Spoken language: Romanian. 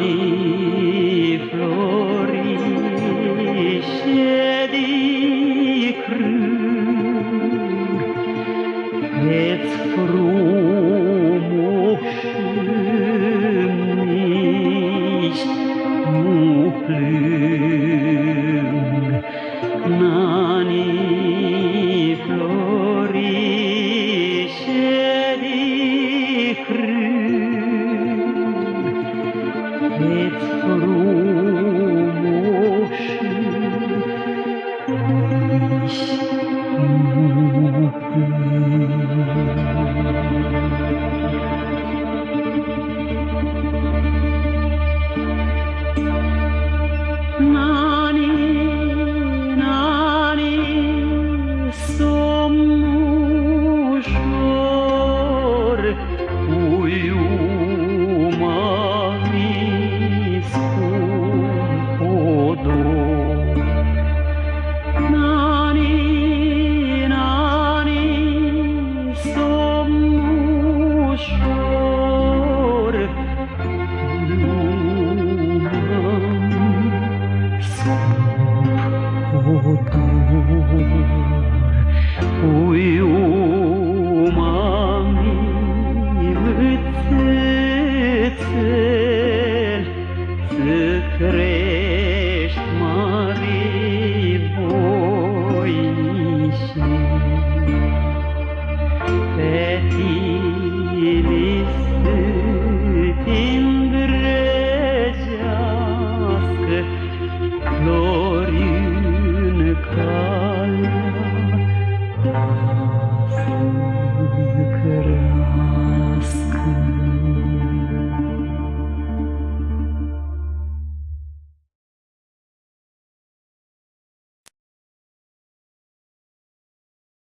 Nani florisce di crând, Veți frumoși nici nu plâng. Nani florisce di crând, Veți frumoși nici nu plâng. Nani, nani, somn ușor, uiuma-mi scump odor. Nani, nani, somn ușor, uiuma-mi scump odor. Uiuma-mi vâțețel, să crești mari voinișel. Fetile să-ti îndrăgească, flori în calea